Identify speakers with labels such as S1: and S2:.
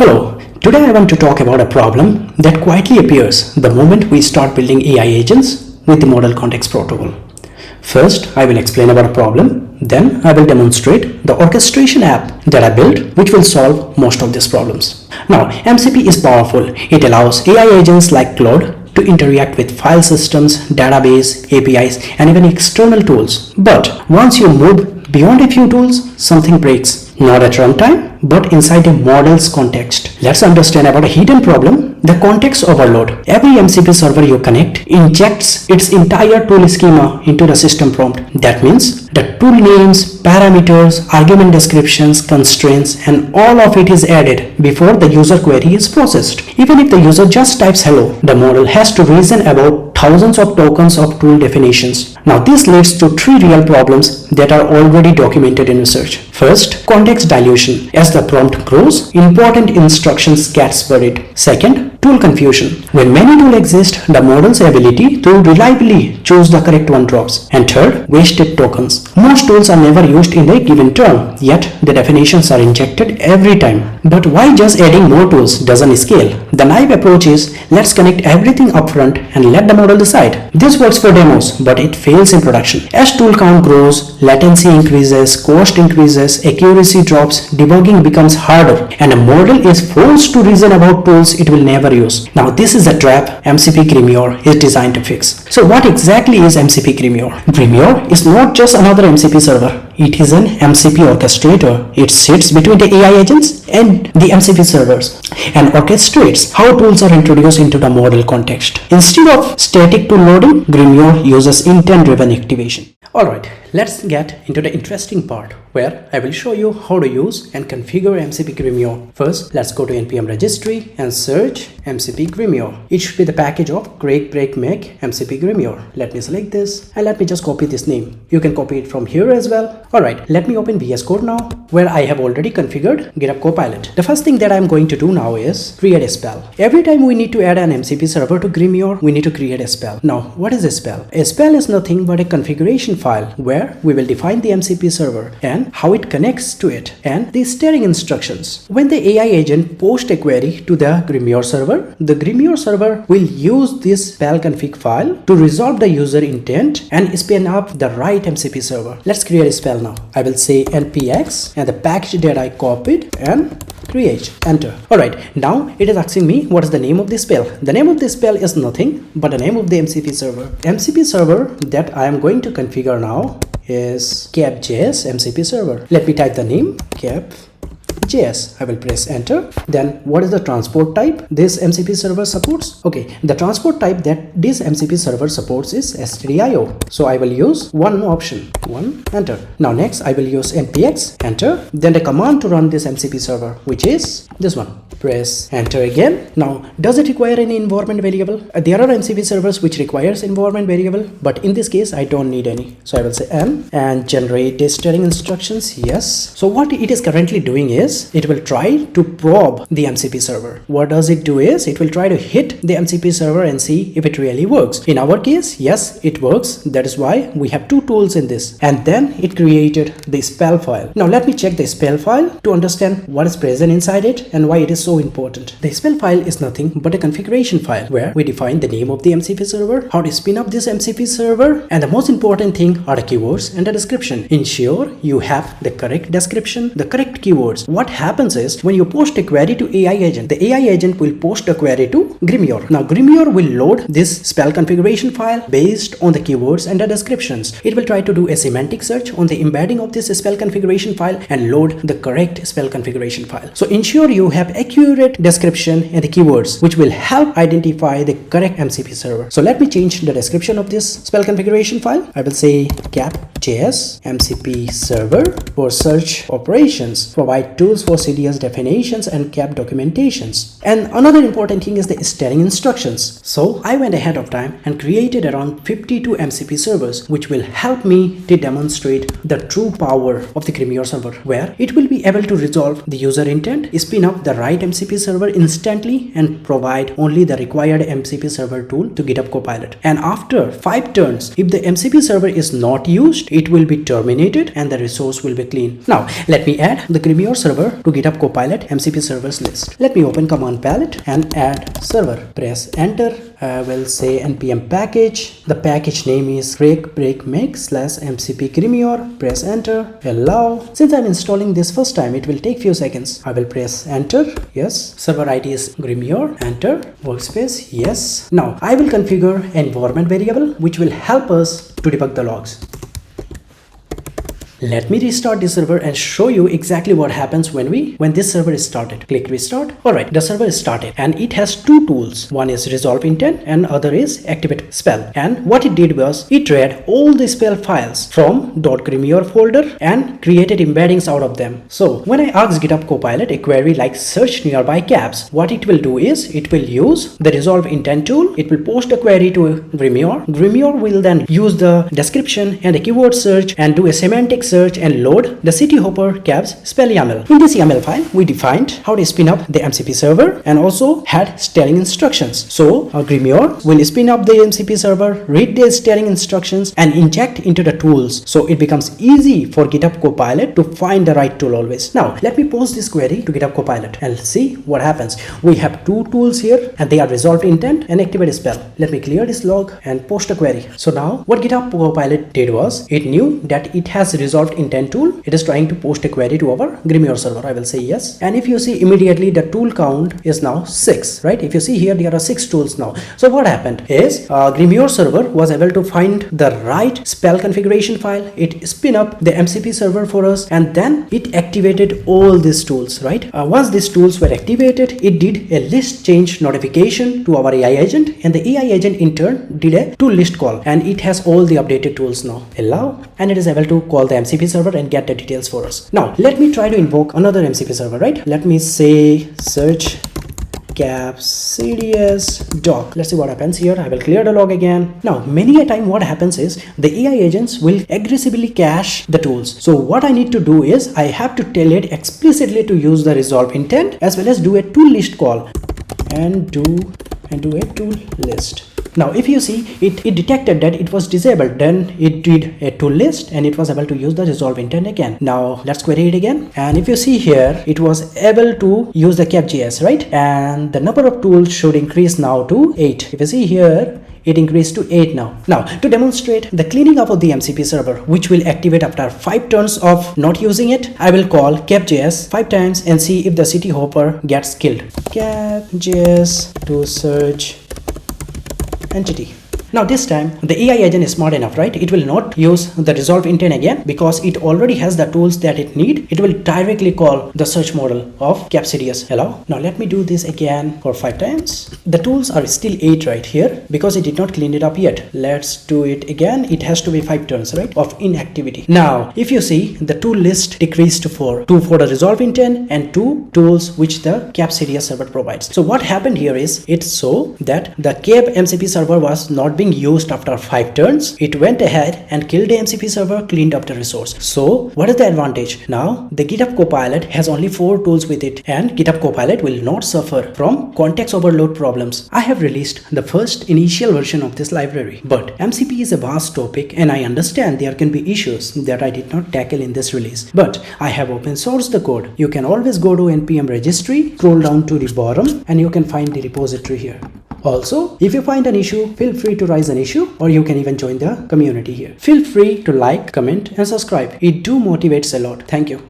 S1: Hello, today I want to talk about a problem that quietly appears the moment we start building AI agents with the Model Context Protocol. First, I will explain about a problem, then I will demonstrate the orchestration app that I built which will solve most of these problems. Now, MCP is powerful. It allows AI agents like Claude to interact with file systems, database, APIs, and even external tools. But once you move beyond a few tools, something breaks. Not at runtime, but inside a model's context. Let's understand about a hidden problem, the context overload. Every MCP server you connect injects its entire tool schema into the system prompt. That means the tool names, parameters, argument descriptions, constraints, and all of it is added before the user query is processed. Even if the user just types hello, the model has to reason about thousands of tokens of tool definitions. Now this leads to three real problems that are already documented in research. First, context dilution. As the prompt grows, important instructions gets buried. Second, tool confusion. When many tools exist, the model's ability to reliably choose the correct one drops. And third, wasted tokens. Most tools are never used in a given term, yet the definitions are injected every time. But why just adding more tools doesn't scale? The naive approach is, let's connect everything upfront and let the model decide. This works for demos, but it fails in production. As tool count grows, latency increases, cost increases, accuracy drops, debugging becomes harder, and a model is forced to reason about tools it will never use. Now this is a trap MCP Grimoire is designed to fix. So what exactly is MCP Grimoire? Grimoire is not just another MCP server. It is an MCP orchestrator. It sits between the AI agents and the MCP servers and orchestrates how tools are introduced into the model context. Instead of static tool loading, Grimoire uses intent-driven activation. Alright, let's get into the interesting part where I will show you how to use and configure MCP Grimoire. First, let's go to npm registry and search MCP Grimoire. It should be the package of create break make MCP Grimoire. Let me select this and let me just copy this name. You can copy it from here as well. Alright, let me open VS Code now where I have already configured githubcopilot. The first thing that I'm going to do now is create a spell. Every time we need to add an MCP server to Grimoire, we need to create a spell. Now, what is a spell? A spell is nothing but a configuration file where we will define the MCP server and how it connects to it and the steering instructions. When the AI agent posts a query to the Grimoire server will use this spell config file to resolve the user intent and spin up the right MCP server. Let's create a spell now. I will say npx and the package that I copied and create, enter. Alright, now it is asking me what is the name of this spell. The name of this spell is nothing but the name of the MCP server. MCP server that I am going to configure now is cap.js MCP server. Let me type the name cap.js. I will press enter. Then what is the transport type this MCP server supports? Okay, the transport type that this MCP server supports is stdio. So I will use one option, enter. Now next I will use npx, enter. Then the command to run this MCP server, which is this one. Press enter again. Now does it require any environment variable? There are MCP servers which requires environment variable, but in this case I don't need any. So I will say n and generate the steering instructions. Yes. So what it is currently doing is it will try to probe the MCP server. What does it do is it will try to hit the MCP server and see if it really works. In our case, yes, it works. That is why we have two tools in this. And then it created the spell file. Now let me check the spell file to understand what is present inside it and why it is so important. The spell file is nothing but a configuration file where we define the name of the MCP server, how to spin up this MCP server, and the most important thing are the keywords and the description. Ensure you have the correct description, the correct keywords. What happens is when you post a query to AI agent, the AI agent will post a query to Grimoire. Now Grimoire will load this spell configuration file based on the keywords and the descriptions. It will try to do a semantic search on the embedding of this spell configuration file and load the correct spell configuration file. So ensure you have accurate description and the keywords which will help identify the correct MCP server. So let me change the description of this spell configuration file. I will say cap.js MCP server for search operations, provide tools for CDS definitions and cap documentations. And another important thing is the steering instructions. So I went ahead of time and created around 52 MCP servers which will help me to demonstrate the true power of the Grimoire server, where it will be able to resolve the user intent, spin up the right MCP server instantly and provide only the required MCP server tool to githubcopilot. And after 5 turns, if the MCP server is not used, it will be terminated and the resource will be clean. Now let me add the Grimoire server server to GitHub Copilot MCP servers list. Let me open command palette and add server. Press enter. I will say npm package. The package name is break/mcp Grimoire. Press enter. Allow. Since I'm installing this first time, it will take few seconds. I will press enter. Yes. Server ID is Grimoire. Enter. Workspace. Yes. Now I will configure an environment variable which will help us to debug the logs. Let me restart the server and show you exactly what happens when this server is started. Click restart. Alright, the server is started and it has two tools. One is resolve intent and other is activate spell. And what it did was it read all the spell files from .grimoire folder and created embeddings out of them. So when I ask GitHub Copilot a query like search nearby caps, what it will do is it will use the resolve intent tool. It will post a query to Grimoire. Grimoire will then use the description and a keyword search and do a semantic search and load the city hopper caps spell YAML. In this YAML file, we defined how to spin up the MCP server and also had steering instructions. So Grimoire will spin up the MCP server, read the steering instructions and inject into the tools. So it becomes easy for GitHub Copilot to find the right tool always. Now let me post this query to GitHub Copilot and see what happens. We have two tools here and they are resolve intent and activate spell. Let me clear this log and post a query. So now what GitHub Copilot did was it knew that it has resolved intent tool. It is trying to post a query to our Grimoire server. I will say yes. And if you see immediately the tool count is now 6, right? If you see here, there are 6 tools now. So what happened is Grimoire server was able to find the right spell configuration file. It spin up the MCP server for us and then it activated all these tools, right? Once these tools were activated, it did a list change notification to our AI agent and the AI agent in turn did a tool list call and it has all the updated tools now. Allow and it is able to call the MCP server and get the details for us. Now let me try to invoke another MCP server, right? Let me say search caps cds doc. Let's see what happens here. I will clear the log again. Now many a time what happens is the AI agents will aggressively cache the tools. So what I need to do is I have to tell it explicitly to use the resolve intent as well as do a tool list call and do a tool list. Now if you see it detected that it was disabled, then it did a tool list and it was able to use the resolve intent again. Now let's query it again and if you see here it was able to use the cap.js, right? And the number of tools should increase now to 8. If you see here it increased to 8 now. Now to demonstrate the cleaning up of the MCP server which will activate after 5 turns of not using it, I will call cap.js 5 times and see if the city hopper gets killed. Cap.js to search entity. Now this time the AI agent is smart enough, right? It will not use the resolve intent again because it already has the tools that it need. It will directly call the search model of capcds. Hello. Now let me do this again for 5 times. The tools are still 8 right here because it did not clean it up yet. Let's do it again. It has to be 5 turns, right, of inactivity. Now if you see the tool list decreased to 4, 2 for the resolve intent and 2 tools which the capcds server provides. So what happened here is it's so that the cap MCP server was not being used after 5 turns. It went ahead and killed the MCP server, cleaned up the resource. So what is the advantage? Now the GitHub Copilot has only 4 tools with it and GitHub Copilot will not suffer from context overload problems. I have released the first initial version of this library, but MCP is a vast topic and I understand there can be issues that I did not tackle in this release, but I have open sourced the code. You can always go to npm registry, scroll down to the bottom and you can find the repository here. Also, if you find an issue, feel free to raise an issue or you can even join the community here. Feel free to like, comment and subscribe. It do motivates a lot. Thank you.